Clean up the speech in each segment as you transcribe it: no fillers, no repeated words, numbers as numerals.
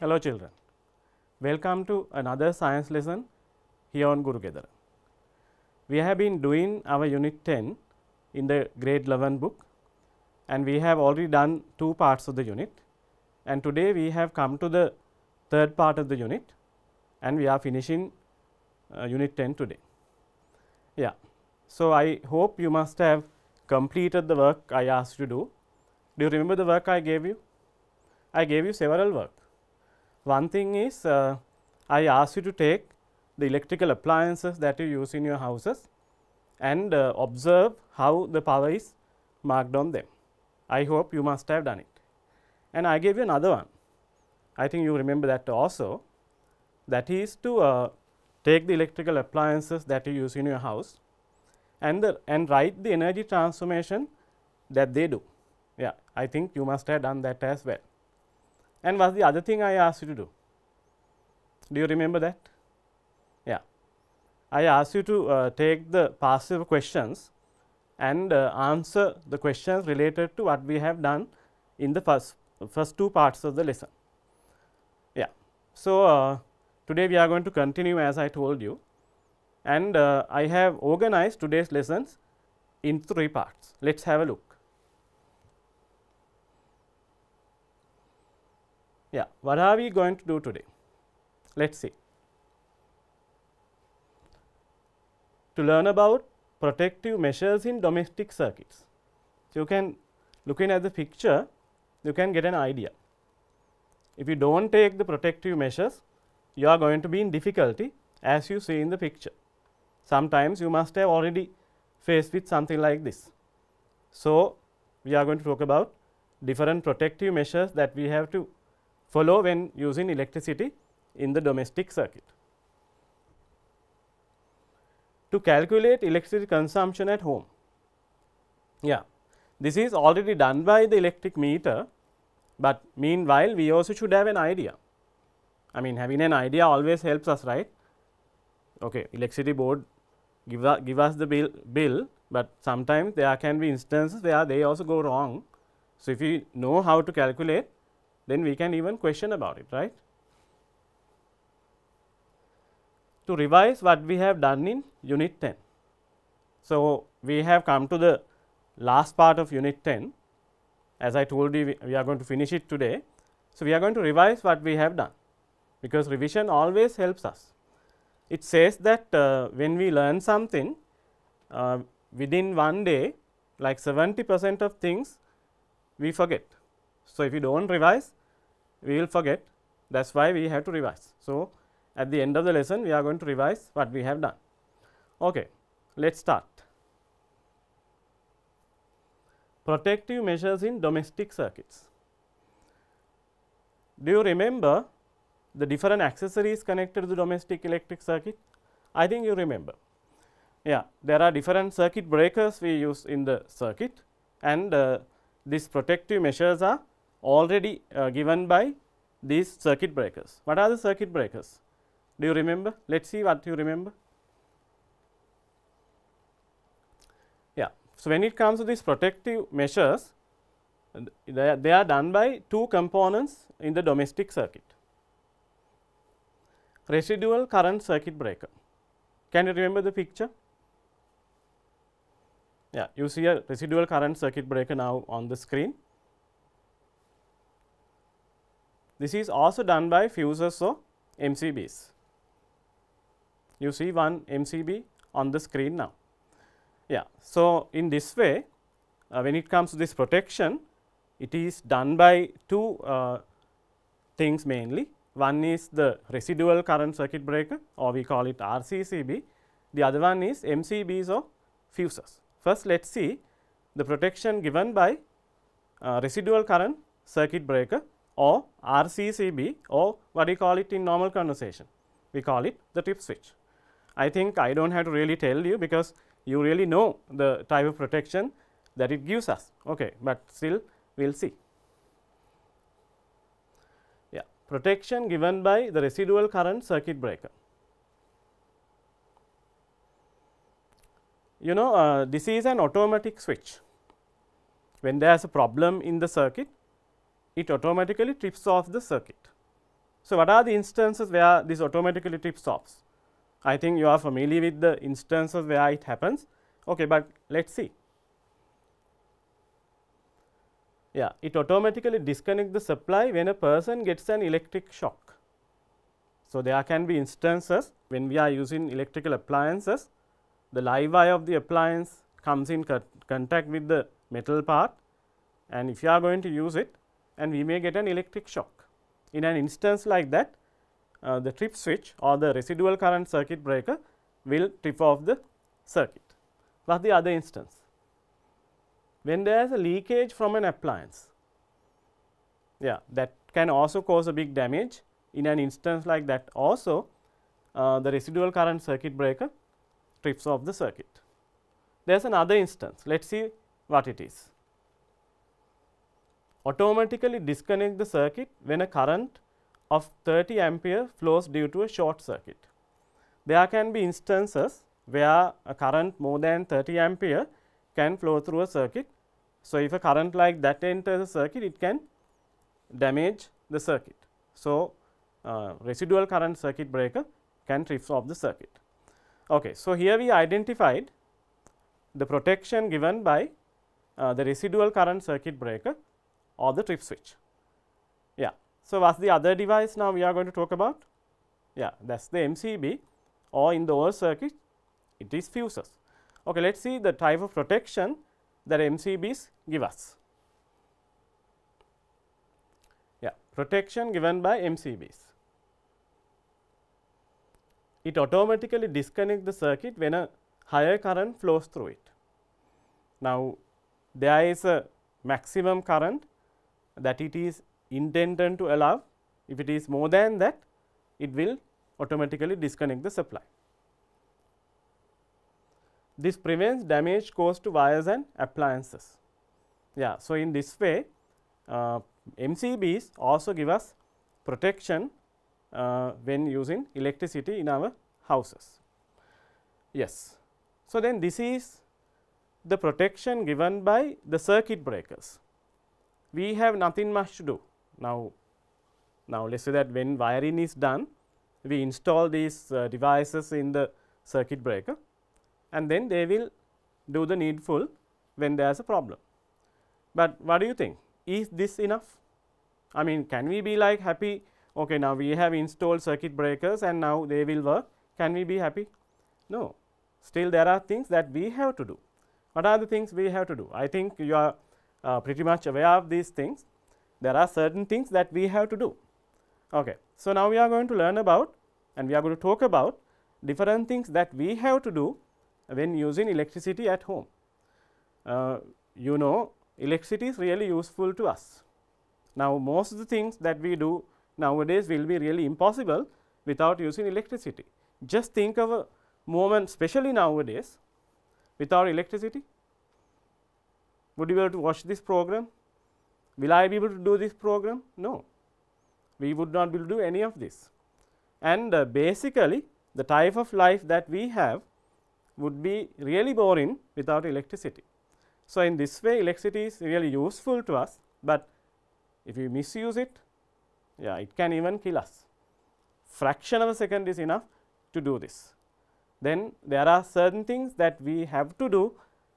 Hello children, welcome to another science lesson here on Gurugetara. We have been doing our unit 10 in the grade 11 book and we have already done two parts of the unit, and today we have come to the third part of the unit and we are finishing unit 10 today. Yeah. So, I hope you must have completed the work I asked you to do. Do you remember the work I gave you? I gave you several work. One thing is I asked you to take the electrical appliances that you use in your houses and observe how the power is marked on them. I hope you must have done it. And I gave you another one. I think you remember that also. That is to take the electrical appliances that you use in your house and write the energy transformation that they do. Yeah, I think you must have done that as well. And what's the other thing I asked you to do? Do you remember that? Yeah, I asked you to take the passive questions and answer the questions related to what we have done in the first two parts of the lesson. Yeah. So, today we are going to continue as I told you, and I have organized today's lessons in three parts. Let us have a look. Yeah, what are we going to do today? Let us see. To learn about protective measures in domestic circuits. So, you can looking at the picture, you can get an idea. If you do not take the protective measures, you are going to be in difficulty as you see in the picture. Sometimes you must have already faced with something like this. So, we are going to talk about different protective measures that we have to follow when using electricity in the domestic circuit. To calculate electricity consumption at home. Yeah, this is already done by the electric meter, but meanwhile we also should have an idea. I mean, having an idea always helps us, right? Okay, electricity board give us the bill, but sometimes there can be instances where they also go wrong. So, if we know how to calculate, then we can even question about it, right? To revise what we have done in unit 10. So, we have come to the last part of unit 10. As I told you, we are going to finish it today. So, we are going to revise what we have done, because revision always helps us. It says that when we learn something within one day, like 70% of things we forget. So, if you do not revise, we will forget. That is why we have to revise. So, at the end of the lesson, we are going to revise what we have done. Okay, let us start. Protective measures in domestic circuits. Do you remember the different accessories connected to the domestic electric circuit? I think you remember. Yeah, there are different circuit breakers we use in the circuit, and these protective measures are already given by these circuit breakers. What are the circuit breakers? Do you remember? Let us see what you remember. Yeah. So, when it comes to these protective measures, they are done by two components in the domestic circuit. Residual current circuit breaker. Can you remember the picture? Yeah, you see a residual current circuit breaker now on the screen. This is also done by fuses or MCBs. You see one MCB on the screen now. Yeah. So, in this way, when it comes to this protection, it is done by two things mainly. One is the residual current circuit breaker, or we call it RCCB. The other one is MCBs or fuses. First, let us see the protection given by residual current circuit breaker, or RCCB, or what we call it in normal conversation. We call it the trip switch. I think I do not have to really tell you, because you really know the type of protection that it gives us, okay, but still we will see. Yeah, protection given by the residual current circuit breaker. You know, this is an automatic switch. When there is a problem in the circuit, it automatically trips off the circuit. So, what are the instances where this automatically trip stops? I think you are familiar with the instances where it happens, okay, but let us see. Yeah, it automatically disconnects the supply when a person gets an electric shock. So, there can be instances when we are using electrical appliances, the live wire of the appliance comes in contact with the metal part, and if you are going to use it, and we may get an electric shock. In an instance like that, the trip switch or the residual current circuit breaker will trip off the circuit. What is the other instance? When there is a leakage from an appliance, yeah, that can also cause a big damage. In an instance like that also, the residual current circuit breaker trips off the circuit. There is another instance, let us see what it is. Automatically disconnect the circuit when a current of 30 ampere flows due to a short circuit. There can be instances where a current more than 30 ampere can flow through a circuit. So, if a current like that enters the circuit, it can damage the circuit. So, residual current circuit breaker can trip off the circuit. Okay. So, here we identified the protection given by the residual current circuit breaker or the trip switch. Yeah. So, what is the other device now we are going to talk about? Yeah, that is the MCB, or in the old circuit it is fuses. Okay, let us see the type of protection that MCBs give us. Yeah, protection given by MCBs. It automatically disconnects the circuit when a higher current flows through it. Now, there is a maximum current that it is intended to allow. If it is more than that, it will automatically disconnect the supply. This prevents damage caused to wires and appliances. Yeah, so, in this way MCBs also give us protection when using electricity in our houses. Yes. So, then this is the protection given by the circuit breakers. We have nothing much to do. Now let us say that when wiring is done, we install these devices in the circuit breaker, and then they will do the needful when there is a problem. But what do you think? Is this enough? I mean, can we be like happy, okay, now we have installed circuit breakers and now they will work, can we be happy? No, still there are things that we have to do. What are the things we have to do? I think you are pretty much aware of these things. There are certain things that we have to do. Okay. So, now we are going to learn about, and we are going to talk about different things that we have to do when using electricity at home. You know, electricity is really useful to us. Now, most of the things that we do nowadays will be really impossible without using electricity. Just think of a moment, especially nowadays, without electricity. Would you be able to watch this program? Will I be able to do this program? No, we would not be able to do any of this. And basically, the type of life that we have would be really boring without electricity. So, in this way electricity is really useful to us, but if we misuse it, yeah, it can even kill us. Fraction of a second is enough to do this. Then there are certain things that we have to do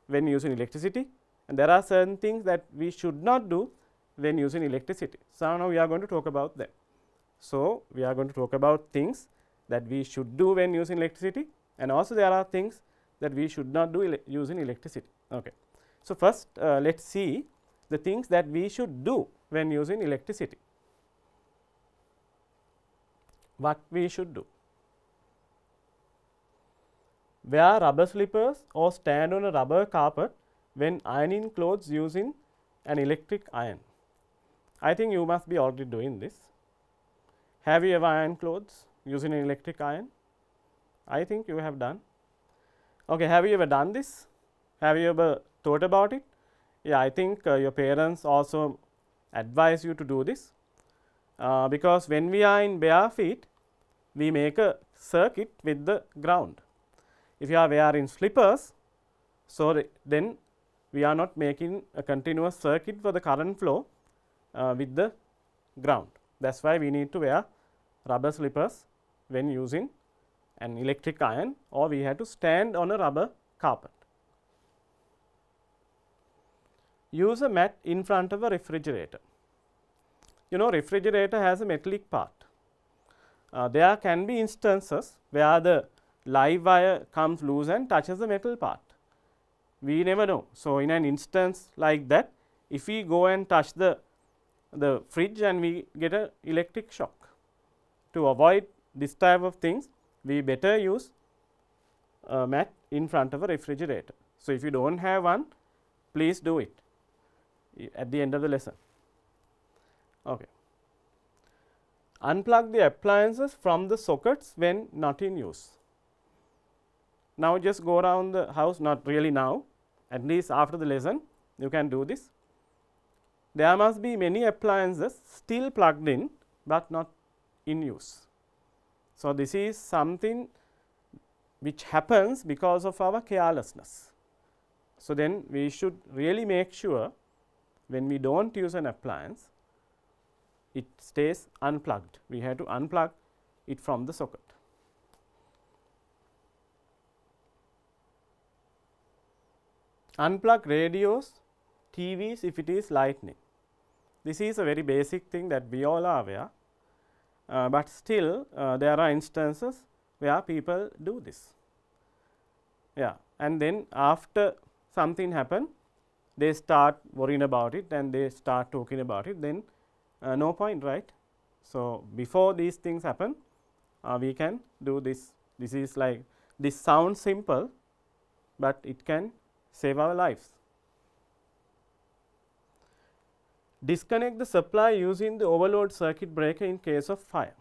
when using electricity, and there are certain things that we should not do when using electricity. So, now we are going to talk about them. So, we are going to talk about things that we should do when using electricity, and also there are things that we should not do using electricity. Okay. So, first let us see the things that we should do when using electricity. What we should do? Wear rubber slippers or stand on a rubber carpet when ironing clothes using an electric iron. I think you must be already doing this. Have you ever ironed clothes using an electric iron? I think you have done. Okay, have you ever done this? Have you ever thought about it? Yeah, I think your parents also advise you to do this, because when we are in bare feet, we make a circuit with the ground. If you are wearing slippers, so then we are not making a continuous circuit for the current flow with the ground. That is why we need to wear rubber slippers when using an electric iron, or we had to stand on a rubber carpet. Use a mat in front of a refrigerator. You know, refrigerator has a metallic part. There can be instances where the live wire comes loose and touches the metal part. We never know. So, in an instance like that, if we go and touch the fridge and we get an electric shock. To avoid this type of things, we better use a mat in front of a refrigerator. So, if you do not have one, please do it at the end of the lesson. Okay. Unplug the appliances from the sockets when not in use. Now, just go around the house, not really now, at least after the lesson you can do this. There must be many appliances still plugged in, but not in use. So, this is something which happens because of our carelessness. So, then we should really make sure when we do not use an appliance, it stays unplugged. We have to unplug it from the socket. Unplug radios, TVs if it is lightning. This is a very basic thing that we all are aware, but still there are instances where people do this. Yeah, and then after something happen, they start worrying about it and they start talking about it, then no point, right. So, before these things happen, we can do this. This is like, this sounds simple, but it can save our lives. Disconnect the supply using the overload circuit breaker in case of fire.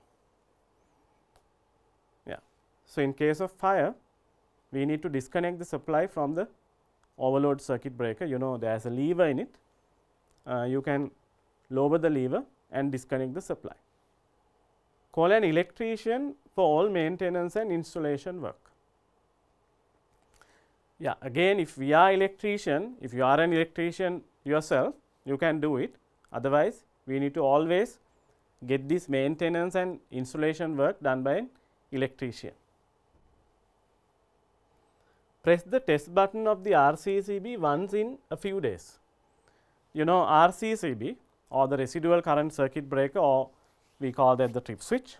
Yeah. So, in case of fire, we need to disconnect the supply from the overload circuit breaker. You know, there is a lever in it. You can lower the lever and disconnect the supply. Call an electrician for all maintenance and installation work. Yeah, again, if we are electrician, if you are an electrician yourself, you can do it. Otherwise, we need to always get this maintenance and installation work done by an electrician. Press the test button of the RCCB once in a few days. You know, RCCB, or the residual current circuit breaker, or we call that the trip switch,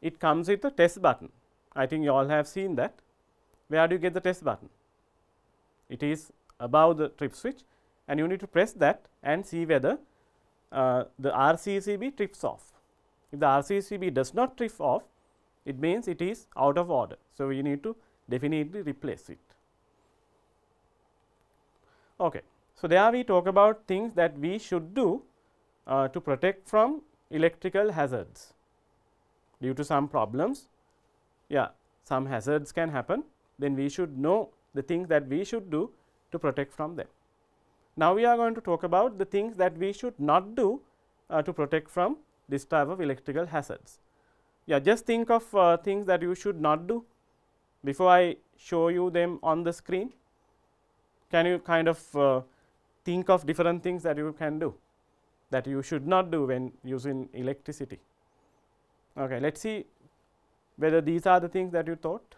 it comes with a test button. I think you all have seen that. Where do you get the test button? It is above the trip switch, and you need to press that and see whether the RCCB trips off. If the RCCB does not trip off, it means it is out of order. So, we need to definitely replace it. Okay. So, there we talk about things that we should do to protect from electrical hazards. Due to some problems, yeah, some hazards can happen, then we should know the things that we should do to protect from them. Now, we are going to talk about the things that we should not do to protect from this type of electrical hazards. Yeah, just think of things that you should not do before I show you them on the screen. Can you kind of think of different things that you can do, that you should not do when using electricity? Okay, let us see whether these are the things that you thought.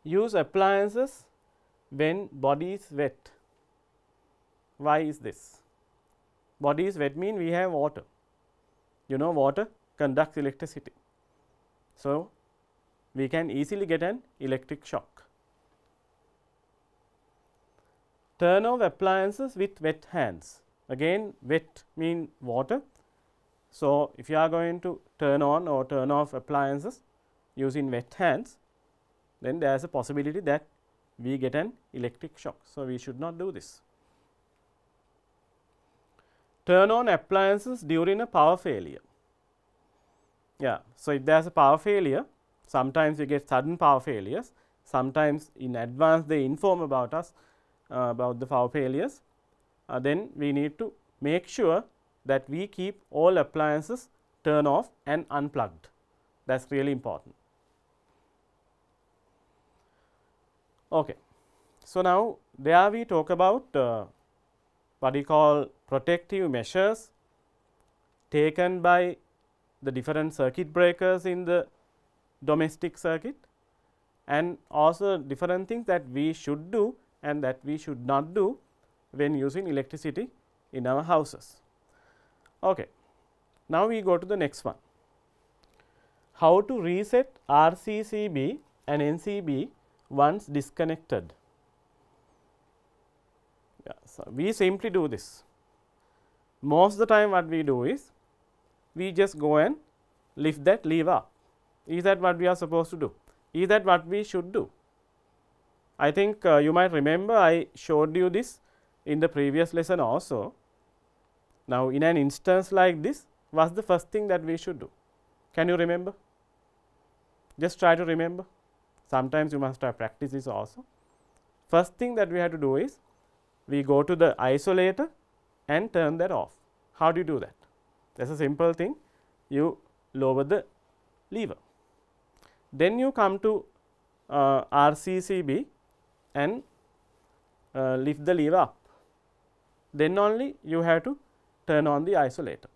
Use appliances when body is wet. Why is this? Body is wet means we have water. You know, water conducts electricity. So, we can easily get an electric shock. Turn off appliances with wet hands. Again, wet means water. So, if you are going to turn on or turn off appliances using wet hands, then there is a possibility that we get an electric shock. So, we should not do this. Turn on appliances during a power failure. Yeah. So, if there is a power failure, sometimes we get sudden power failures, sometimes in advance they inform about us about the power failures, then we need to make sure that we keep all appliances turned off and unplugged. That is really important. Okay. So, now there we talk about what we call protective measures taken by the different circuit breakers in the domestic circuit, and also different things that we should do and that we should not do when using electricity in our houses. Okay. Now, we go to the next one. How to reset RCCB and NCB once disconnected. Yeah, so, we simply do this. Most of the time what we do is, we just go and lift that lever up. Is that what we are supposed to do? Is that what we should do? I think you might remember I showed you this in the previous lesson also. Now, in an instance like this, what's the first thing that we should do? Can you remember? Just try to remember. Sometimes you must have practiced this also. First thing that we have to do is, we go to the isolator and turn that off. How do you do that? That is a simple thing. You lower the lever. Then you come to RCCB and lift the lever up. Then only you have to turn on the isolator.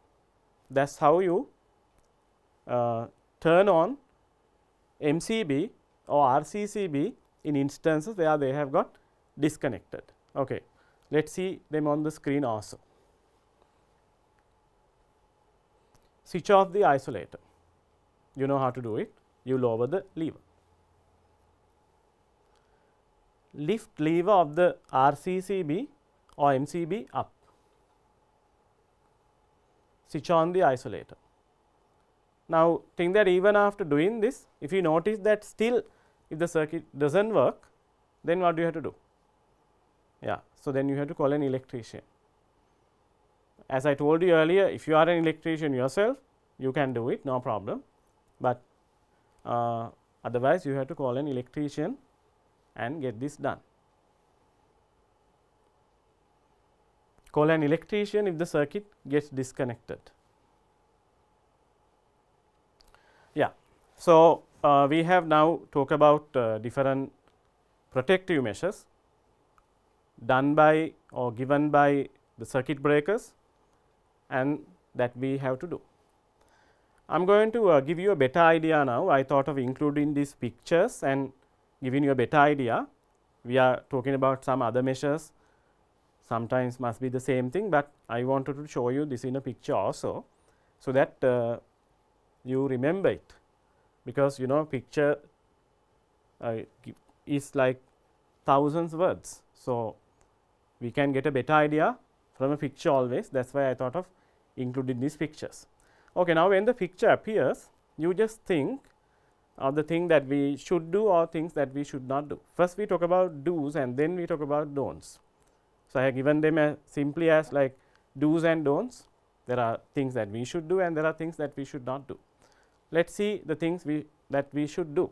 That is how you turn on MCB or RCCB in instances where they have got disconnected. Okay. Let us see them on the screen also. Switch off the isolator. You know how to do it. You lower the lever. Lift lever of the RCCB or MCB up. Switch on the isolator. Now, think that even after doing this, if you notice that still if the circuit does not work, then what do you have to do? Yeah. So, then you have to call an electrician. As I told you earlier, if you are an electrician yourself, you can do it, no problem, but otherwise you have to call an electrician and get this done. Call an electrician if the circuit gets disconnected. Yeah. So, we have now talked about different protective measures done by or given by the circuit breakers and that we have to do. I am going to give you a better idea now. I thought of including these pictures and giving you a better idea. We are talking about some other measures, sometimes must be the same thing, but I wanted to show you this in a picture also. So, that you remember it, because you know picture is like thousands words. So, we can get a better idea from a picture always. That is why I thought of including these pictures. Okay, now, when the picture appears, you just think of the thing that we should do or things that we should not do. First we talk about do's and then we talk about don'ts. So, I have given them as simply as like do's and don'ts. There are things that we should do and there are things that we should not do. Let us see the things that we should do.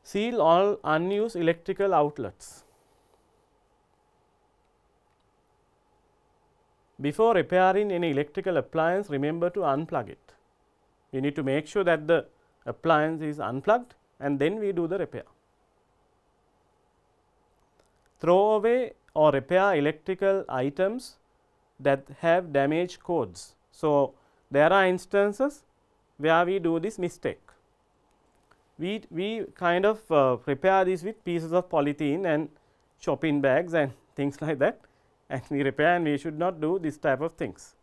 Seal all unused electrical outlets. Before repairing any electrical appliance, remember to unplug it. We need to make sure that the appliance is unplugged and then we do the repair. Throw away or repair electrical items that have damaged codes. So, there are instances where we do this mistake. We kind of repair this with pieces of polythene and shopping bags and things like that, and we repair, and we should not do this type of things.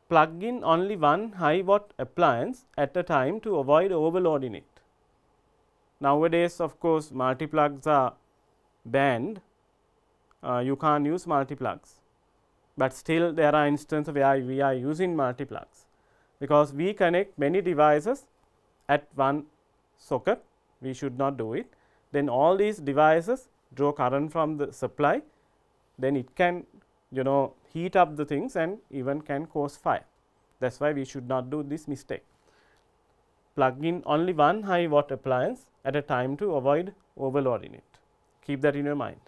Plug in only one high watt appliance at a time to avoid overloading it. Nowadays, of course, multi-plugs are banned, you can't use multi-plugs, but still there are instances where we are using multi-plugs, because we connect many devices at one socket, we should not do it. Then all these devices draw current from the supply, then it can heat up the things and even can cause fire. That is why we should not do this mistake. Plug in only one high watt appliance at a time to avoid overloading it. Keep that in your mind.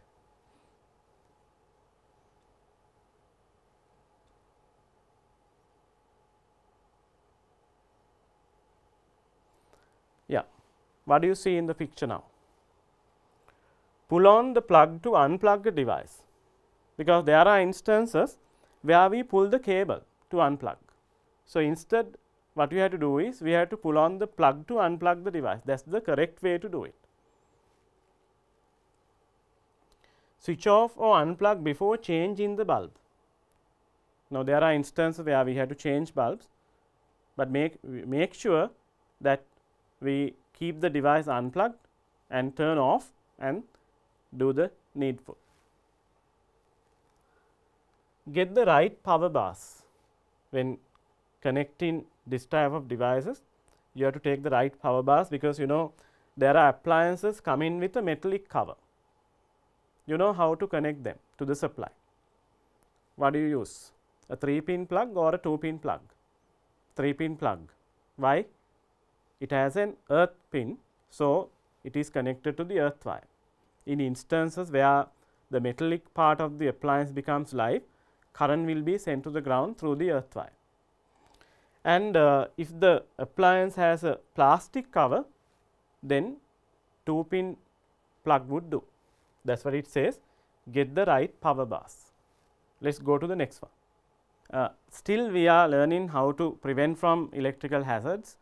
Yeah, what do you see in the picture now? Pull on the plug to unplug the device. because there are instances where we pull the cable to unplug. So, instead what we have to do is we have to pull on the plug to unplug the device. That is the correct way to do it. Switch off or unplug before changing the bulb. Now, there are instances where we have to change bulbs, but make sure that we keep the device unplugged and turn off and do the needful. Get the right power bars. When connecting this type of devices, you have to take the right power bars, because you know there are appliances coming with a metallic cover. You know how to connect them to the supply. What do you use? A 3-pin plug or a 2-pin plug? 3-pin plug. Why? It has an earth pin, so it is connected to the earth wire. In instances where the metallic part of the appliance becomes live, current will be sent to the ground through the earth wire. And if the appliance has a plastic cover, then 2-pin plug would do. That is what it says. Get the right power bars. Let us go to the next one. Still we are learning how to prevent from electrical hazards.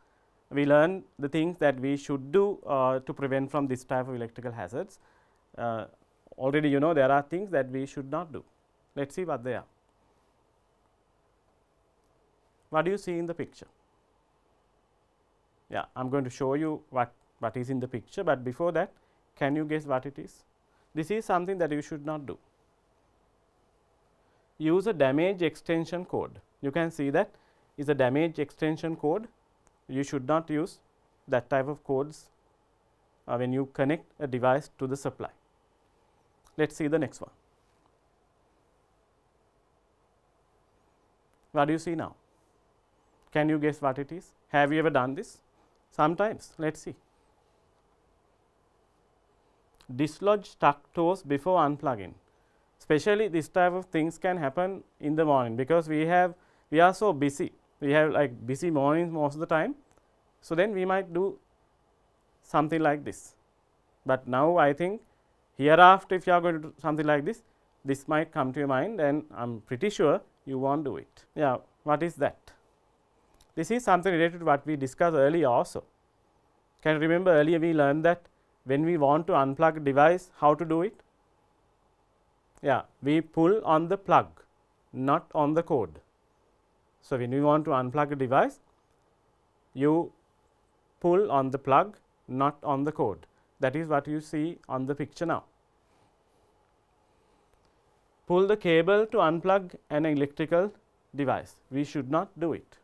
We learn the things that we should do to prevent from this type of electrical hazards. Already you know there are things that we should not do. Let us see what they are. What do you see in the picture? Yeah, I am going to show you what is in the picture, but before that, can you guess what it is? This is something that you should not do. Use a damage extension code. You can see that is a damage extension code. You should not use that type of codes when you connect a device to the supply. Let us see the next one. What do you see now? Can you guess what it is? Have you ever done this? Sometimes. Let us see. Dislodge stuck toes before unplugging. Especially this type of things can happen in the morning, because we are so busy. We have like busy mornings most of the time. So, then we might do something like this. But now I think hereafter if you are going to do something like this, this might come to your mind, and I am pretty sure you won't do it. Yeah, what is that? This is something related to what we discussed earlier also. Can you remember earlier we learned that when we want to unplug a device, how to do it? Yeah, we pull on the plug, not on the cord. So, when you want to unplug a device, you pull on the plug, not on the cord. That is what you see on the picture now. Pull the cable to unplug an electrical device. We should not do it.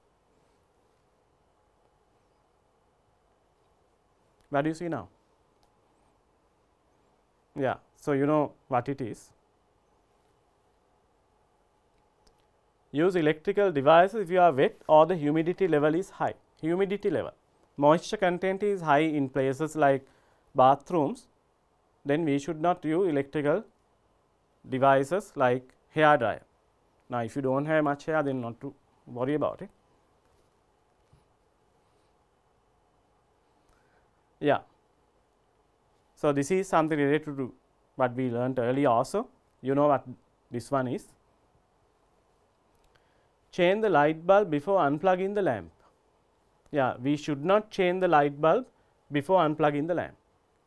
What do you see now? Yeah, so you know what it is. Use electrical devices if you are wet or the humidity level is high. Humidity level, moisture content is high in places like bathrooms, then we should not use electrical devices like hair dryer. Now, if you do not have much hair, then not to worry about it. Yeah. So, this is something related to what we learned earlier also. You know what this one is. Change the light bulb before unplugging the lamp. Yeah, we should not change the light bulb before unplugging the lamp.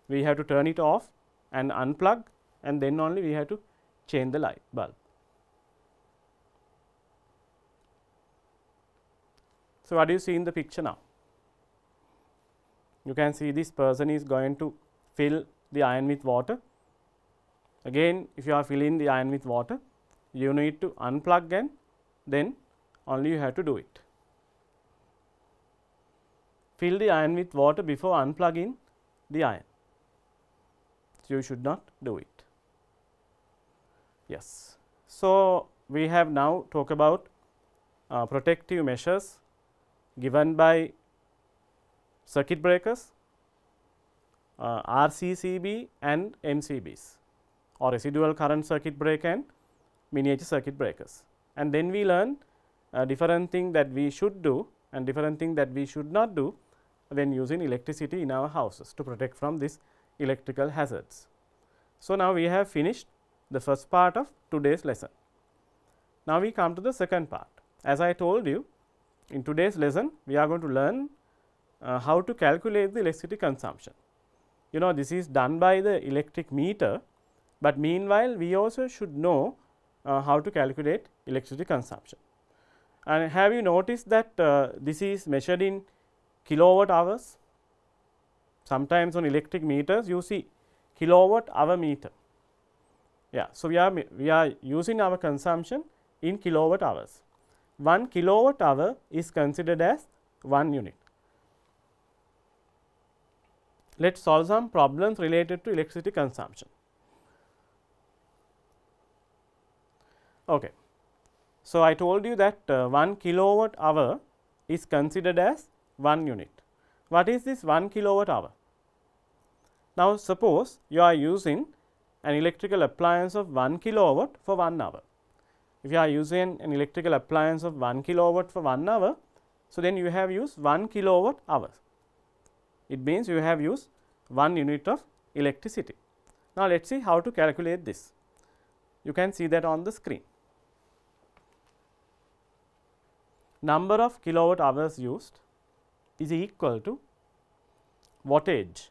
We have to turn it off and unplug, and then only we have to change the light bulb. So, what do you see in the picture now? You can see this person is going to fill the iron with water. Again, if you are filling the iron with water, you need to unplug and then only you have to do it. Fill the iron with water before unplugging the iron. So, you should not do it. Yes. So, we have now talked about protective measures given by circuit breakers, RCCB and MCBs, or residual current circuit breaker and miniature circuit breakers. And then we learn different things that we should do and different things that we should not do when using electricity in our houses to protect from these electrical hazards. So, now we have finished the first part of today's lesson. Now, we come to the second part. As I told you, in today's lesson, we are going to learn how to calculate the electricity consumption. You know, this is done by the electric meter, but meanwhile, we also should know how to calculate electricity consumption. And have you noticed that this is measured in kilowatt hours? Sometimes on electric meters you see kilowatt hour meter. Yeah, so we are using our consumption in kilowatt hours. 1 kilowatt hour is considered as 1 unit. Let us solve some problems related to electricity consumption. Okay. So, I told you that 1 kilowatt hour is considered as 1 unit. What is this 1 kilowatt hour? Now, suppose you are using an electrical appliance of 1 kilowatt for 1 hour. If you are using an electrical appliance of 1 kilowatt for 1 hour, so then you have used 1 kilowatt hour. It means you have used 1 unit of electricity. Now, let us see how to calculate this. You can see that on the screen. Number of kilowatt hours used is equal to wattage.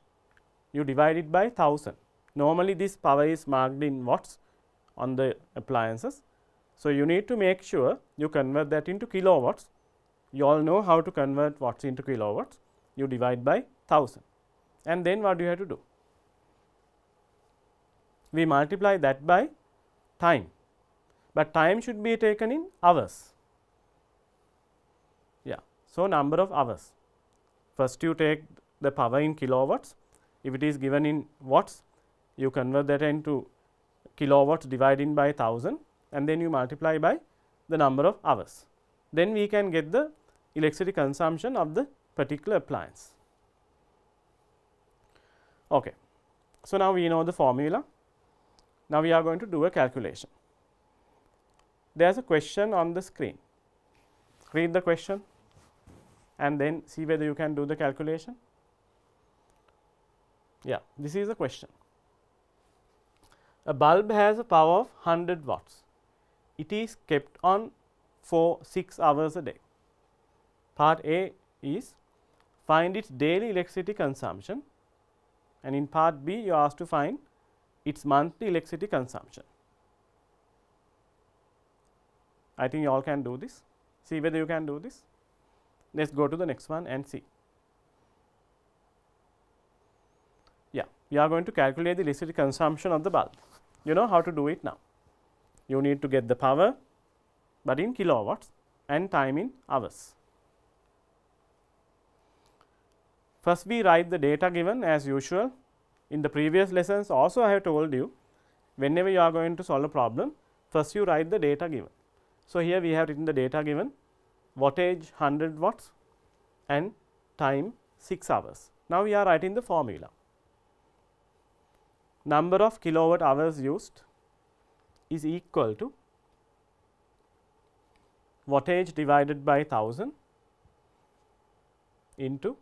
You divide it by 1000. Normally, this power is marked in watts on the appliances. So, you need to make sure you convert that into kilowatts. You all know how to convert watts into kilowatts. You divide by 1000, and then what do you have to do? We multiply that by time, but time should be taken in hours. Yeah. So, number of hours. First you take the power in kilowatts. If it is given in watts, you convert that into kilowatts divided by 1000, and then you multiply by the number of hours. Then we can get the electricity consumption of the particular appliance. Okay. So, now we know the formula. Now, we are going to do a calculation. There is a question on the screen. Read the question and then see whether you can do the calculation. Yeah, this is the question. A bulb has a power of 100 watts. It is kept on for 6 hours a day. Part A is find its daily electricity consumption, and in part B you are asked to find its monthly electricity consumption. I think you all can do this. See whether you can do this. Let us go to the next one and see. Yeah, we are going to calculate the electricity consumption of the bulb. You know how to do it now. You need to get the power, but in kilowatts, and time in hours. First we write the data given as usual. In the previous lessons also I have told you, whenever you are going to solve a problem, first you write the data given. So, here we have written the data given, wattage 100 watts and time 6 hours. Now, we are writing the formula. Number of kilowatt hours used is equal to wattage divided by 1000 into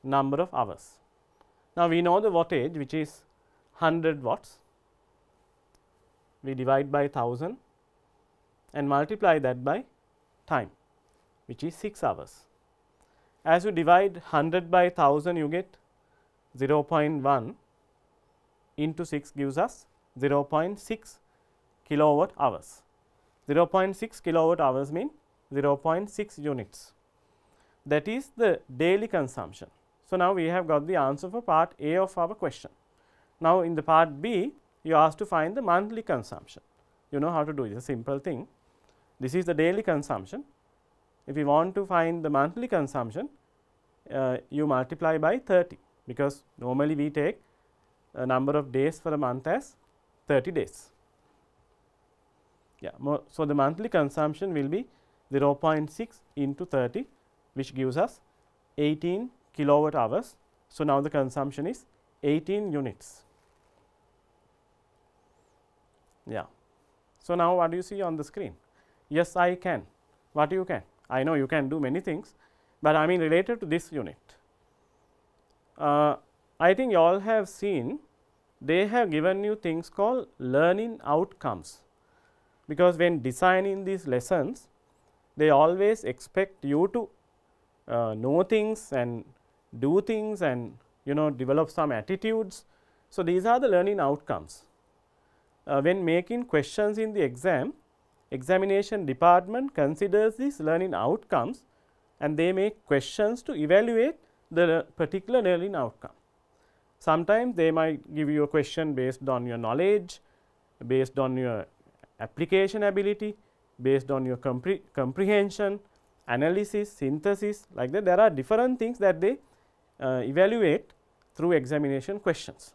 number of hours. Now, we know the wattage, which is 100 watts. We divide by 1000 and multiply that by time, which is 6 hours. As you divide 100 by 1000, you get 0.1 into 6 gives us 0.6 kilowatt hours. 0.6 kilowatt hours mean 0.6 units. That is the daily consumption. So, now we have got the answer for part A of our question. Now, in the part B, you are asked to find the monthly consumption. You know how to do it, it's a simple thing. This is the daily consumption. If you want to find the monthly consumption, you multiply by 30, because normally we take a number of days for a month as 30 days. Yeah, so the monthly consumption will be 0.6 into 30, which gives us 18 kilowatt hours. So, now the consumption is 18 units. Yeah. So, now what do you see on the screen? Yes, I can. What you can? I know you can do many things, but I mean related to this unit. I think you all have seen they have given you things called learning outcomes, because when designing these lessons, they always expect you to know things and do things and develop some attitudes. So, these are the learning outcomes. When making questions in the examination department considers these learning outcomes and they make questions to evaluate the particular learning outcome. Sometimes they might give you a question based on your knowledge, based on your application ability, based on your comprehension, analysis, synthesis, like that. There are different things that they evaluate through examination questions.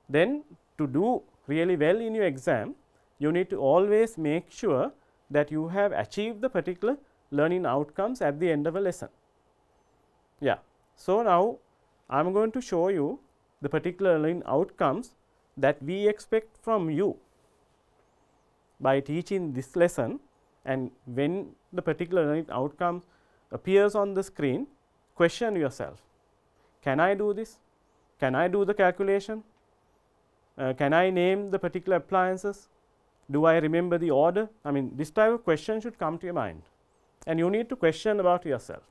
Then to do really well in your exam, you need to always make sure that you have achieved the particular learning outcomes at the end of a lesson. Yeah. So, now I am going to show you the particular learning outcomes that we expect from you by teaching this lesson, and when the particular learning outcome appears on the screen, question yourself, can I do this? Can I do the calculation? Can I name the particular appliances? Do I remember the order? I mean, this type of question should come to your mind, and you need to question about yourself,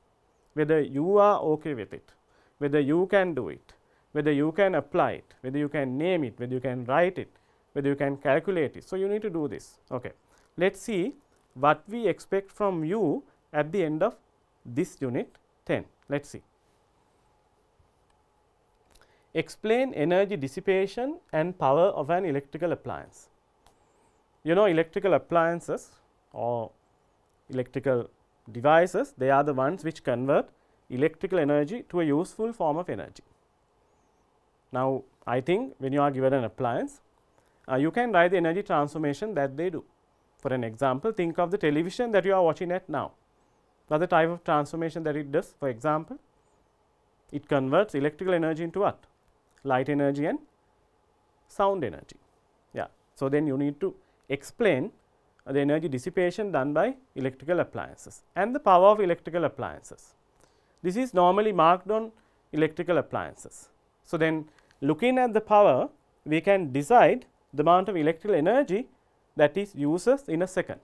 whether you are okay with it, whether you can do it, whether you can apply it, whether you can name it, whether you can write it, whether you can calculate it. So, you need to do this. Okay. Let us see what we expect from you at the end of this unit 10. Let us see. Explain energy dissipation and power of an electrical appliance. Electrical appliances or electrical devices, they are the ones which convert electrical energy to a useful form of energy. Now, I think when you are given an appliance, you can write the energy transformation that they do. For an example, think of the television that you are watching at now. What the type of transformation that it does? For example, it converts electrical energy into what? Light energy and sound energy. Yeah. So, then you need to explain the energy dissipation done by electrical appliances and the power of electrical appliances. This is normally marked on electrical appliances. So, then looking at the power, we can decide the amount of electrical energy that is uses in a second.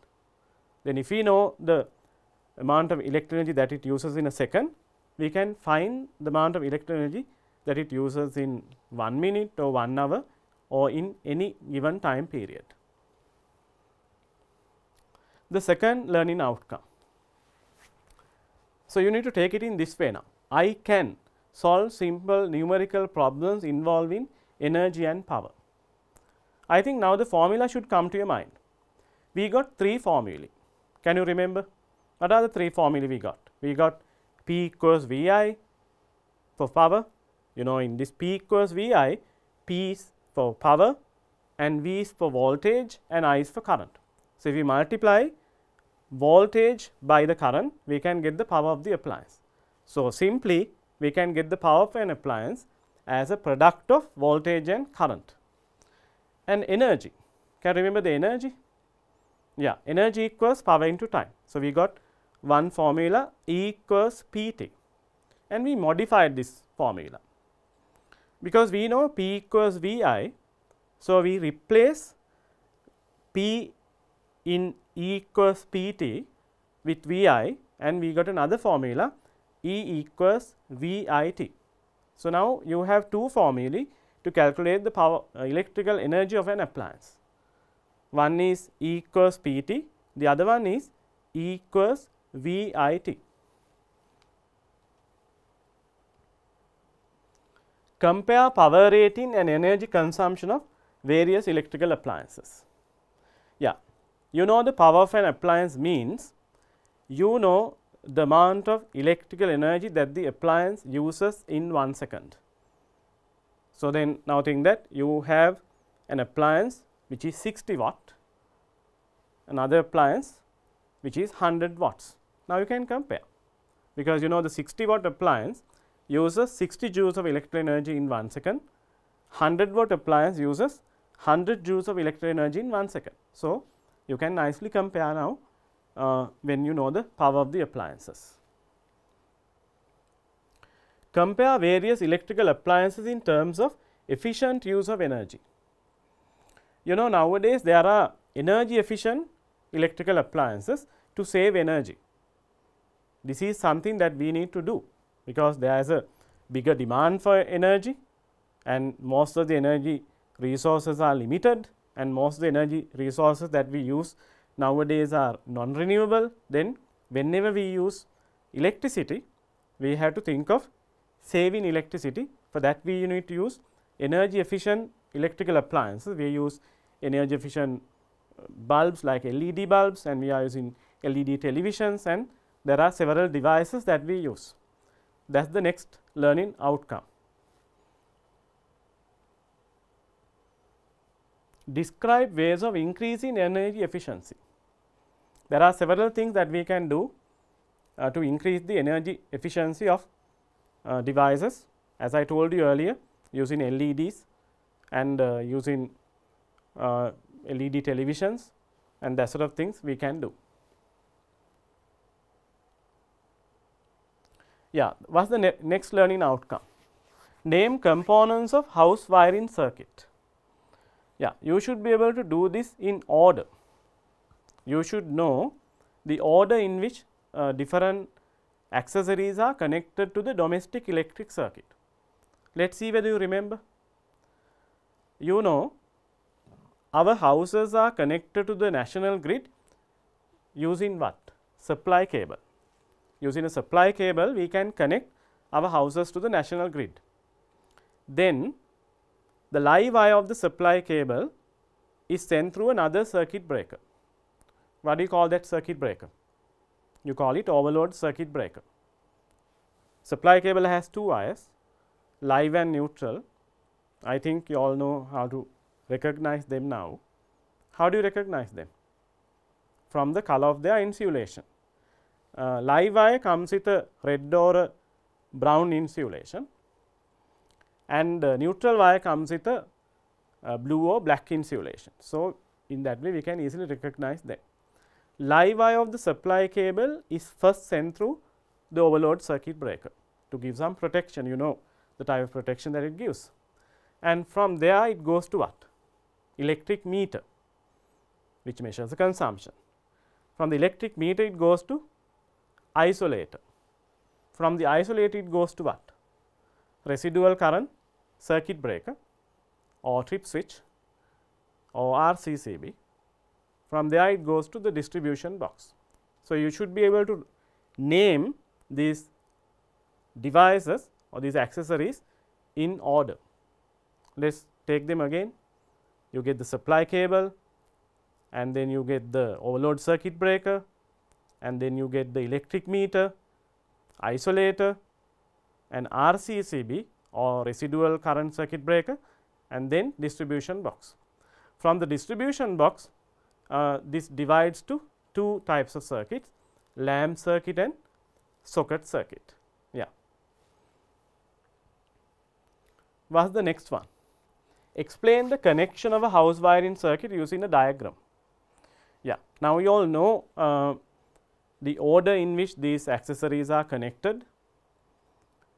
Then if we know the amount of electrical energy that it uses in a second, we can find the amount of electrical energy that it uses in 1 minute or 1 hour or in any given time period. The second learning outcome. So, you need to take it in this way now. I can solve simple numerical problems involving energy and power. I think now the formula should come to your mind. We got 3 formulae. Can you remember? What are the 3 formulae we got? We got P equals Vi for power. In this P equals Vi, P is for power and V is for voltage and I is for current. So, if we multiply voltage by the current, we can get the power of the appliance. So, simply we can get the power of an appliance as a product of voltage and current. And energy, can you remember the energy? Yeah, energy equals power into time. So, we got one formula E equals Pt, and we modified this formula because we know P equals Vi. So, we replace P in E equals Pt with Vi, and we got another formula E equals Vit. So, now you have 2 formulae to calculate the power electrical energy of an appliance. One is E equals Pt, the other one is E equals Vit. Compare power rating and energy consumption of various electrical appliances. Yeah, the power of an appliance means the amount of electrical energy that the appliance uses in 1 second. So, then now think that you have an appliance which is 60 watt, another appliance which is 100 watts. Now, you can compare, because the 60 watt appliance uses 60 joules of electrical energy in 1 second, 100 watt appliance uses 100 joules of electrical energy in 1 second. So, you can nicely compare now when you know the power of the appliances. Compare various electrical appliances in terms of efficient use of energy. You know, nowadays there are energy efficient electrical appliances to save energy. This is something that we need to do, because there is a bigger demand for energy and most of the energy resources are limited, and most of the energy resources that we use nowadays are non-renewable. Then whenever we use electricity, we have to think of saving electricity. For that we need to use energy efficient electrical appliances. We use energy efficient bulbs like LED bulbs, and we are using LED televisions, and there are several devices that we use. That is the next learning outcome. Describe ways of increasing energy efficiency. There are several things that we can do to increase the energy efficiency of devices. As I told you earlier, using LEDs and using LED televisions and that sort of things we can do. Yeah, what is the next learning outcome? Name components of house wiring circuit. Yeah, you should be able to do this in order. You should know the order in which different accessories are connected to the domestic electric circuit. Let us see whether you remember. You know, our houses are connected to the national grid using what? Supply cable. Using a supply cable, we can connect our houses to the national grid. Then the live wire of the supply cable is sent through another circuit breaker. What do you call that circuit breaker? You call it overload circuit breaker. Supply cable has two wires, live and neutral. I think you all know how to recognize them now. How do you recognize them? From the color of their insulation. Live wire comes with a red or a brown insulation, and neutral wire comes with a blue or black insulation. So, in that way we can easily recognize them. Live wire of the supply cable is first sent through the overload circuit breaker to give some protection, you know the type of protection that it gives. And from there it goes to what? Electric meter, which measures the consumption. From the electric meter it goes to isolator. From the isolator it goes to what? Residual current circuit breaker or trip switch or RCCB. From there it goes to the distribution box. So, you should be able to name these devices or these accessories in order. Let us take them again. You get the supply cable, and then you get the overload circuit breaker, and then you get the electric meter, isolator, and RCCB or residual current circuit breaker, and then distribution box. From the distribution box, this divides to two types of circuits, lamp circuit and socket circuit. Yeah. What is the next one? Explain the connection of a house wiring circuit using a diagram. Yeah. Now, you all know the order in which these accessories are connected.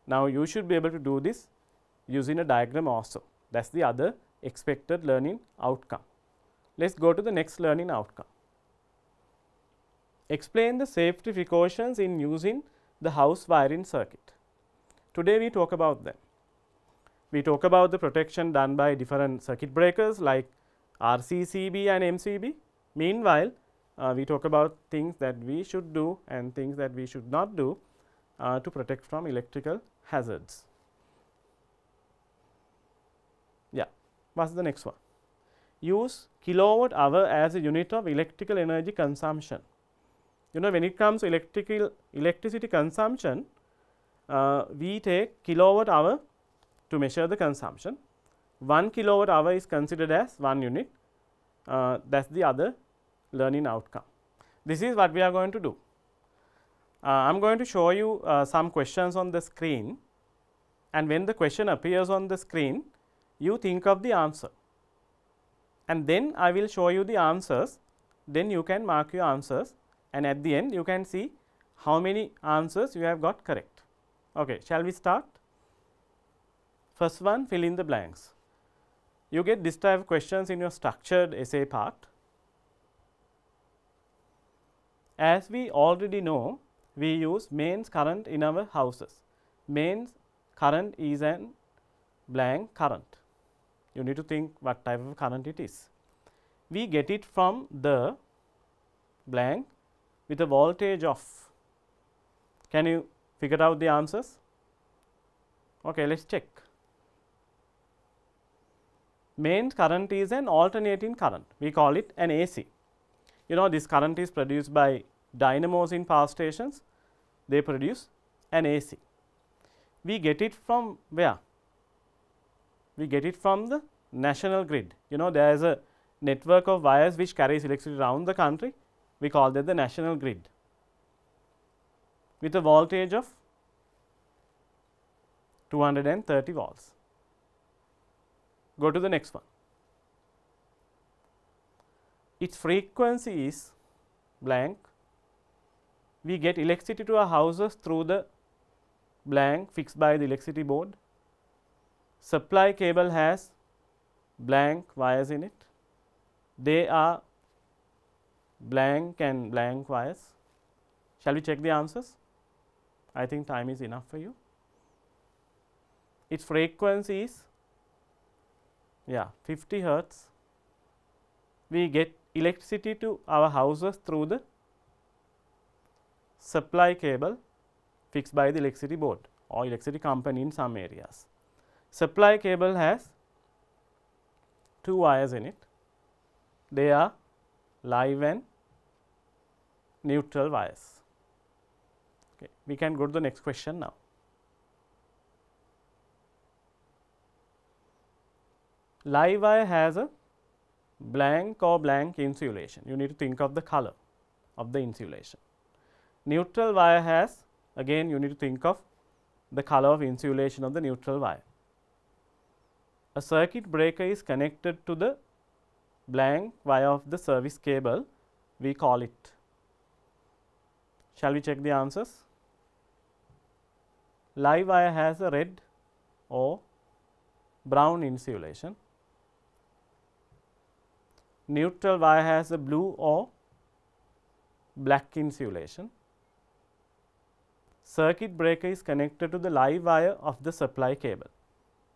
Now, you should be able to do this using a diagram also. That is the other expected learning outcome. Let us go to the next learning outcome. Explain the safety precautions in using the house wiring circuit. Today we talk about them. We talk about the protection done by different circuit breakers like RCCB and MCB. Meanwhile, we talk about things that we should do and things that we should not do to protect from electrical hazards. Yeah, what is the next one? Use kilowatt hour as a unit of electrical energy consumption. You know, when it comes to electricity consumption, we take kilowatt hour to measure the consumption. 1 kilowatt hour is considered as 1 unit. That is the other learning outcome. This is what we are going to do. I am going to show you some questions on the screen, and when the question appears on the screen, you think of the answer, and then I will show you the answers. Then you can mark your answers, and at the end you can see how many answers you have got correct. Okay, shall we start? First one, fill in the blanks. You get this type of questions in your structured essay part. As we already know, we use mains current in our houses. Mains current is an blank current. You need to think what type of current it is. We get it from the blank with a voltage of. Can you figure out the answers? Okay, let's check. Mains current is an alternating current. We call it an AC. You know, this current is produced by dynamos in power stations. They produce an AC. We get it from where? We get it from the national grid. You know, there is a network of wires which carries electricity around the country. We call that the national grid, with a voltage of 230 volts. Go to the next one. Its frequency is blank. We get electricity to our houses through the blank fixed by the electricity board. Supply cable has blank wires in it. They are blank and blank wires. Shall we check the answers? I think time is enough for you. Its frequency is 50 hertz. We get electricity to our houses through the supply cable fixed by the electricity board or electricity company in some areas. Supply cable has two wires in it. They are live and neutral wires. Okay. We can go to the next question now. Live wire has a blank or blank insulation. You need to think of the color of the insulation. Neutral wire has, again you need to think of the color of insulation of the neutral wire. A circuit breaker is connected to the blank wire of the service cable. We call it. Shall we check the answers? Live wire has a red or brown insulation. Neutral wire has a blue or black insulation. Circuit breaker is connected to the live wire of the supply cable.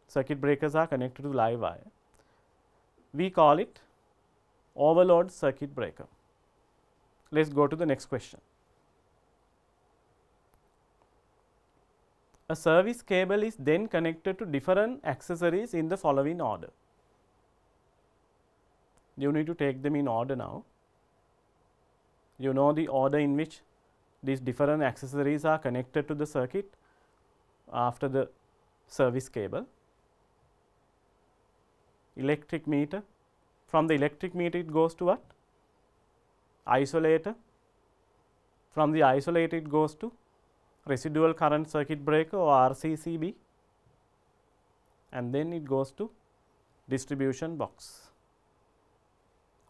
Circuit breakers are connected to the live wire. We call it overload circuit breaker. Let's go to the next question. A service cable is then connected to different accessories in the following order. You need to take them in order now. You know the order in which these different accessories are connected to the circuit after the service cable. Electric meter. From the electric meter it goes to what? Isolator. From the isolator it goes to residual current circuit breaker or RCCB, and then it goes to distribution box.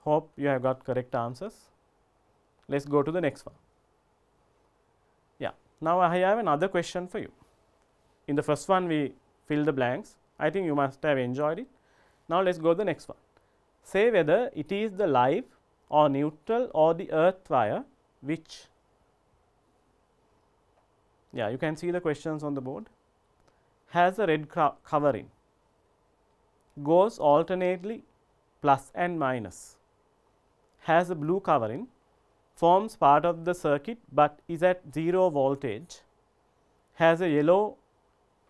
Hope you have got correct answers. Let's go to the next one. Now I have another question for you. In the first one we fill the blanks. I think you must have enjoyed it. Now let's go to the next one. Say whether it is the live or neutral or the earth wire which, you can see the questions on the board, has a red covering, goes alternately plus and minus, has a blue covering, forms part of the circuit but is at 0 voltage, has a yellow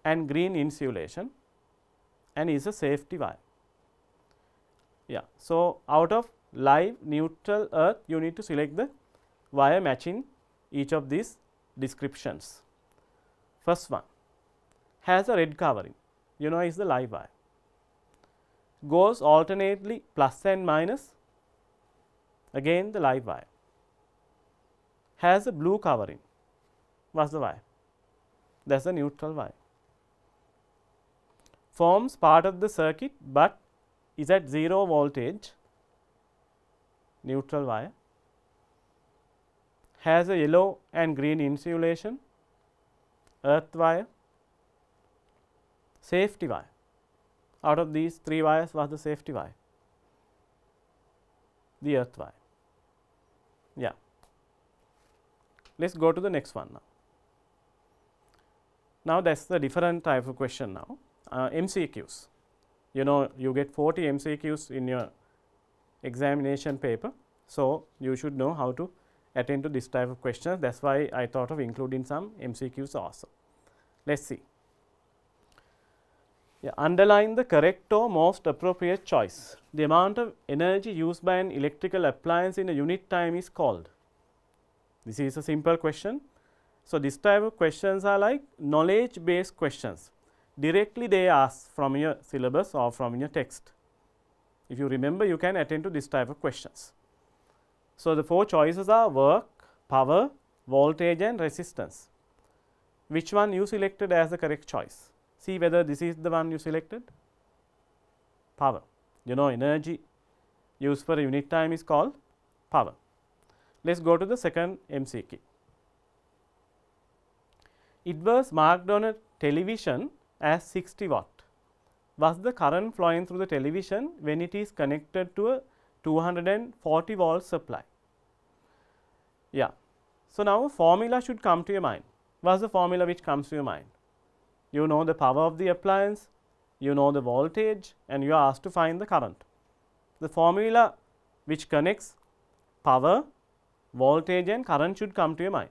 and green insulation and is a safety wire. So, out of live, neutral, earth, you need to select the wire matching each of these descriptions. First one has a red covering, you know, is the live wire, goes alternately plus and minus, again the live wire, has a blue covering. What's the wire? That's the neutral wire. Forms part of the circuit but is at 0 voltage, neutral wire, has a yellow and green insulation, earth wire, safety wire. out of these 3 wires was the safety wire? The earth wire. Yeah. Let us go to the next one now. Now, that is the different type of question now. MCQs. You know, you get 40 MCQs in your examination paper. So, you should know how to attend to this type of questions. That is why I thought of including some MCQs also. Let us see. Yeah, underline the correct or most appropriate choice. The amount of energy used by an electrical appliance in a unit time is called. This is a simple question. So, this type of questions are like knowledge based questions. Directly they ask from your syllabus or from your text. If you remember, you can attend to this type of questions. So, the 4 choices are work, power, voltage and resistance. Which one you selected as the correct choice? See whether this is the one you selected. Power. You know, energy used per unit time is called power. Let us go to the second MCQ. It was marked on a television as 60 watt. Was the current flowing through the television when it is connected to a 240 volt supply? Yeah. So, now a formula should come to your mind. What is the formula which comes to your mind? You know the power of the appliance, you know the voltage and you are asked to find the current. The formula which connects power, voltage and current should come to your mind.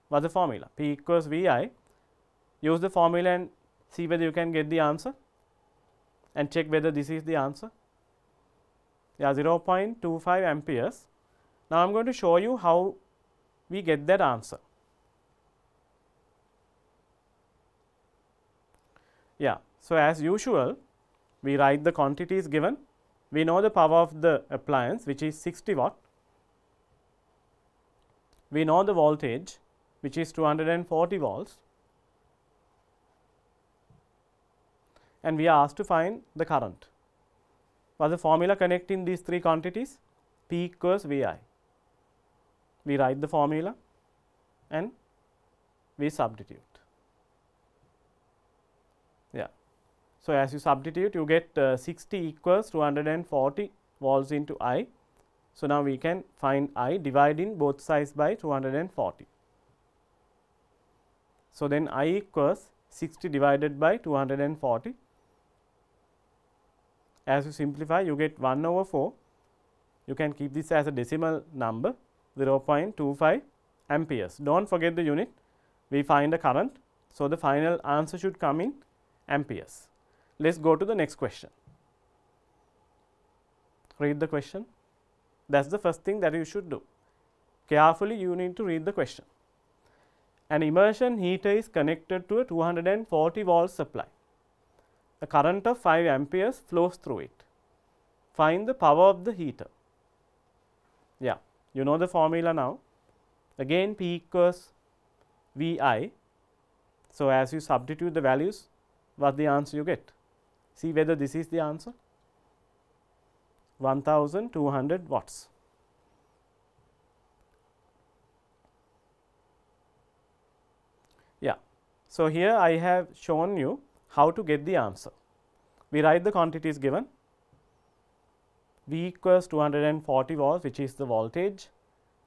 What is the formula? P equals VI. Use the formula and see whether you can get the answer and check whether this is the answer. Yeah, 0.25 amperes. Now, I am going to show you how we get that answer. Yeah. So, as usual, we write the quantities given. We know the power of the appliance, which is 60 watt. We know the voltage, which is 240 volts, and we are asked to find the current. What is the formula connecting these 3 quantities? P equals VI. We write the formula and we substitute. Yeah. So, as you substitute, you get 60 equals 240 volts into I. So, now we can find I dividing both sides by 240. So, then I equals 60 divided by 240. As you simplify, you get 1/4. You can keep this as a decimal number, 0.25 amperes. Do not forget the unit. We find the current. So, the final answer should come in amperes. Let us go to the next question. Read the question. That is the first thing that you should do. Carefully you need to read the question. An immersion heater is connected to a 240 volt supply. A current of 5 amperes flows through it. Find the power of the heater. Yeah, you know the formula now. Again P equals VI. So, as you substitute the values, what the answer you get? See whether this is the answer. 1200 watts. Yeah. So, here I have shown you how to get the answer. We write the quantities given. V equals 240 volts, which is the voltage,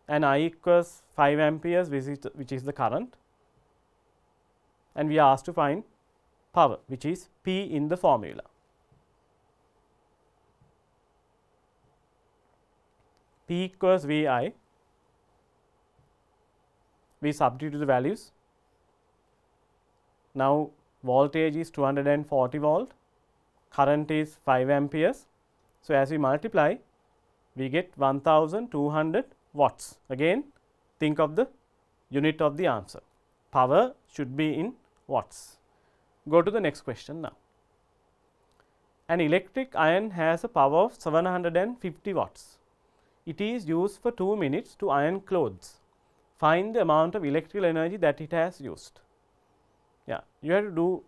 and I equals 5 amperes, which is the current, and we are asked to find power, which is P in the formula. P equals VI. We substitute the values. Now, voltage is 240 volt, current is 5 amperes. So, as we multiply, we get 1200 watts. Again, think of the unit of the answer. Power should be in watts. Go to the next question now. An electric iron has a power of 750 watts. It is used for 2 minutes to iron clothes. Find the amount of electrical energy that it has used. Yeah, you have to do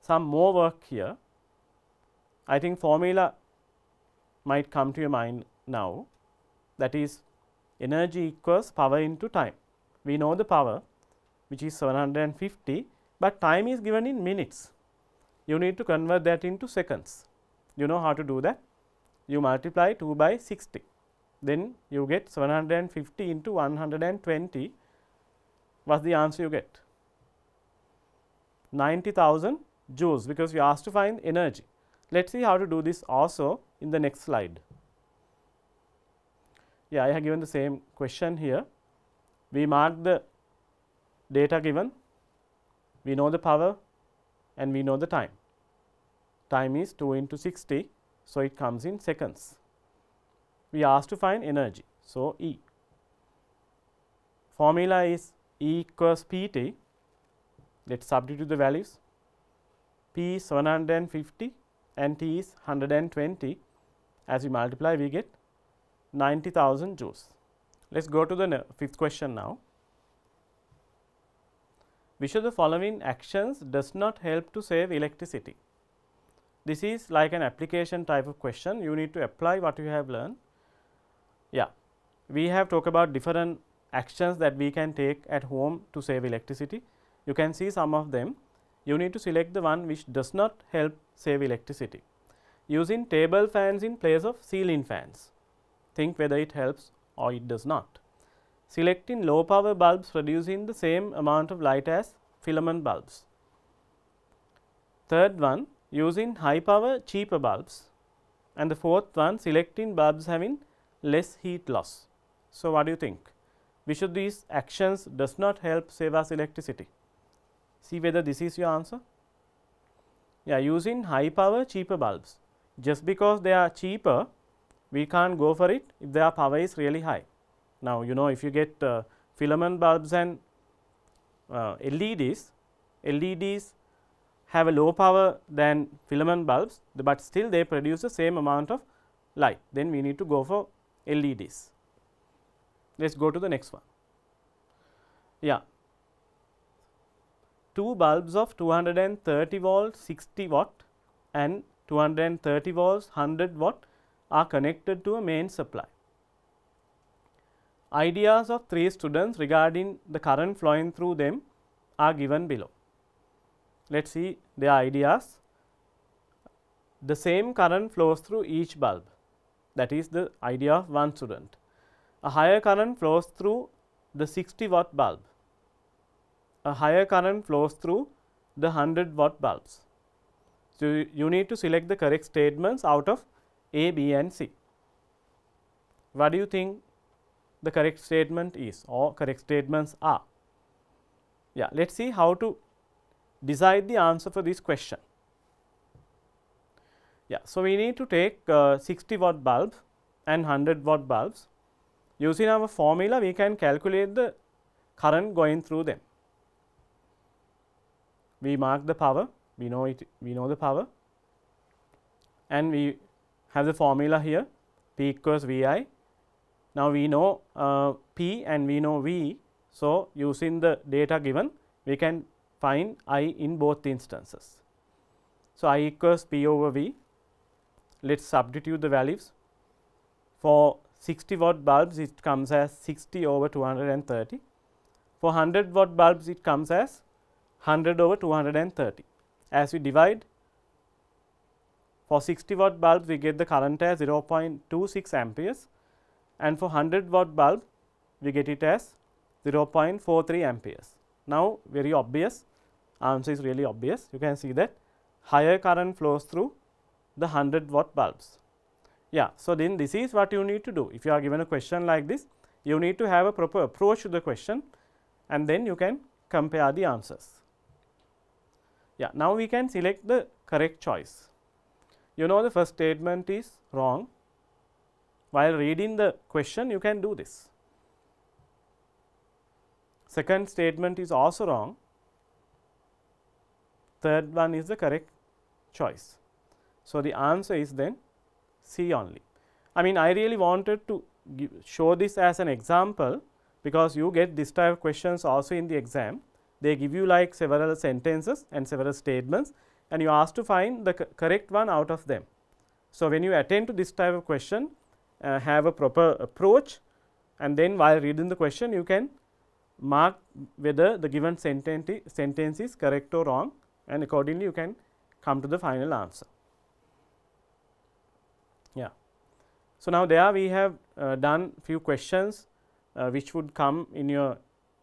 some more work here. I think formula might come to your mind now, that is energy equals power into time. We know the power, which is 750, but time is given in minutes. you need to convert that into seconds. You know how to do that? You multiply 2 by 60, then you get 750 into 120. What is the answer you get? 90,000 joules, because you asked to find energy. Let us see how to do this also in the next slide. Yeah, I have given the same question here. We mark the data given, we know the power and we know the time. Time is 2 into 60, so it comes in seconds. We asked to find energy, so E. Formula is E equals PT. Let us substitute the values. P is 750 and T is 120. As we multiply, we get 90,000 joules. Let us go to the fifth question now. Which of the following actions does not help to save electricity? This is like an application type of question. You need to apply what you have learned. Yeah, we have talked about different actions that we can take at home to save electricity. You can see some of them. You need to select the one which does not help save electricity. Using table fans in place of ceiling fans. Think whether it helps or it does not. Selecting low power bulbs producing the same amount of light as filament bulbs. Third one, using high power cheaper bulbs. And the fourth one, selecting bulbs having less heat loss. So, what do you think? Which of these actions does not help save us electricity? See whether this is your answer. Yeah, using high power cheaper bulbs. Just because they are cheaper, we can't go for it if their power is really high. Now, you know, if you get filament bulbs and LEDs, LEDs have a low power than filament bulbs, but still they produce the same amount of light. Then we need to go for LEDs. Let us go to the next one. Yeah, 2 bulbs of 230 volt 60 watt and 230 volts 100 watt are connected to a main supply. Ideas of 3 students regarding the current flowing through them are given below. Let us see their ideas. The same current flows through each bulb, that is the idea of one student. A higher current flows through the 60 watt bulb. A higher current flows through the 100 watt bulbs. So, you need to select the correct statements out of A, B and C. What do you think the correct statement is or correct statements are? Yeah, let us see how to decide the answer for this question. Yeah, so we need to take 60 watt bulb and 100 watt bulbs. Using our formula, we can calculate the current going through them. We mark the power, we know the power, and we have the formula here, P equals VI. Now, we know P and we know V. So, using the data given, we can find I in both instances. So, I equals P over V. Let us substitute the values. For 60 watt bulbs, it comes as 60 over 230. For 100 watt bulbs, it comes as 100 over 230. As we divide, for 60 watt bulbs, we get the current as 0.26 amperes, and for 100 watt bulb, we get it as 0.43 amperes. Now, very obvious, answer is really obvious. You can see that higher current flows through the 100 watt bulbs. Yeah, so then this is what you need to do. If you are given a question like this, you need to have a proper approach to the question, and then you can compare the answers. Yeah, now we can select the correct choice. You know the first statement is wrong. While reading the question, you can do this. Second statement is also wrong. Third one is the correct choice. So, the answer is then C only. I mean, I really wanted to show this as an example, because you get this type of questions also in the exam. They give you like several sentences and several statements, and you ask to find the correct one out of them. So, when you attend to this type of question, have a proper approach, and then while reading the question, you can mark whether the given sentence is correct or wrong, and accordingly you can come to the final answer. Yeah. So, now there we have done few questions which would come in your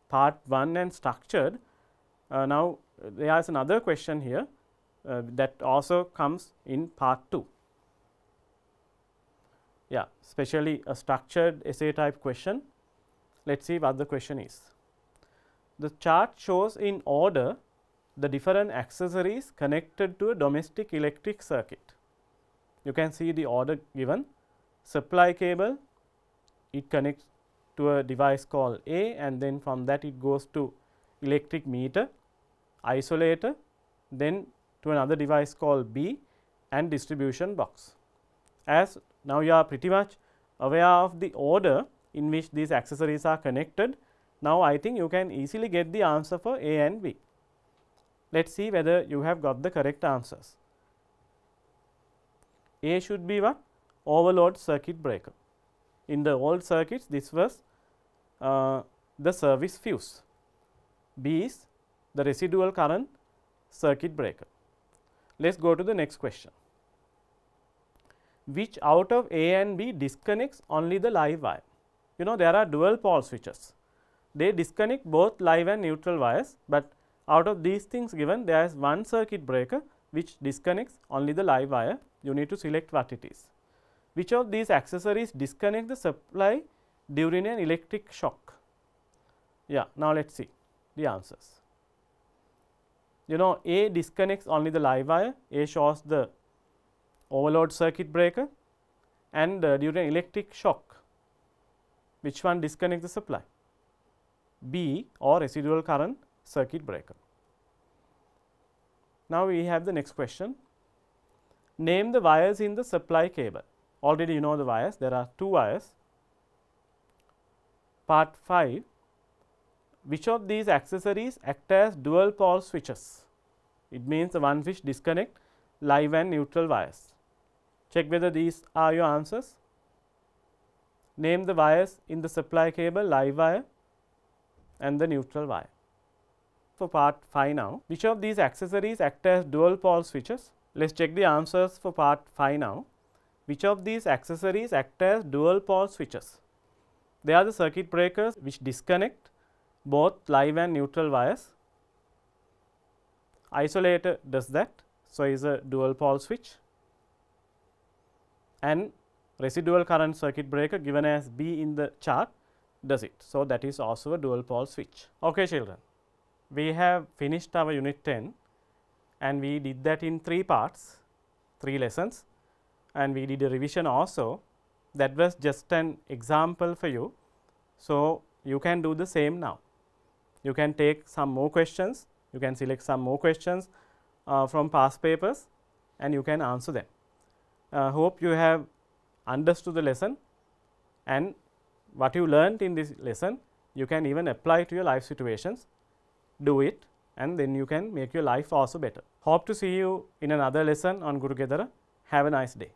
part 1 and structured. Now, there is another question here that also comes in part 2. Yeah, especially a structured essay type question. Let us see what the question is. The chart shows in order the different accessories connected to a domestic electric circuit. You can see the order given: supply cable, it connects to a device called A, and then from that it goes to electric meter, isolator, then to another device called B, and distribution box. As now you are pretty much aware of the order in which these accessories are connected, now I think you can easily get the answer for A and B. Let us see whether you have got the correct answers. A should be what? Overload circuit breaker. In the old circuits, this was the service fuse. B is the residual current circuit breaker. Let us go to the next question. Which out of A and B disconnects only the live wire? You know, there are dual pole switches. They disconnect both live and neutral wires, but out of these things given, there is one circuit breaker which disconnects only the live wire. You need to select what it is. Which of these accessories disconnect the supply during an electric shock? Yeah, now let us see the answers. You know, A disconnects only the live wire. A shows the overload circuit breaker, and during electric shock, which one disconnects the supply? B, or residual current circuit breaker. Now, we have the next question. Name the wires in the supply cable. Already you know the wires, there are 2 wires. Part 5, which of these accessories act as dual pole switches? It means the one which disconnect live and neutral wires. Check whether these are your answers. Name the wires in the supply cable: live wire and the neutral wire. For part 5 now, which of these accessories act as dual pole switches? Let us check the answers for part 5 now. Which of these accessories act as dual pole switches? They are the circuit breakers which disconnect both live and neutral wires. Isolator does that, so is a dual pole switch, and residual current circuit breaker given as B in the chart does it. So, that is also a dual pole switch. Okay children, we have finished our unit 10 and we did that in 3 parts, 3 lessons, and we did a revision also. That was just an example for you. So, you can do the same now. You can take some more questions, you can select some more questions from past papers and you can answer them. Hope you have understood the lesson, and what you learnt in this lesson you can even apply to your life situations. Do it and then you can make your life also better. Hope to see you in another lesson on Guru Gedara. Have a nice day.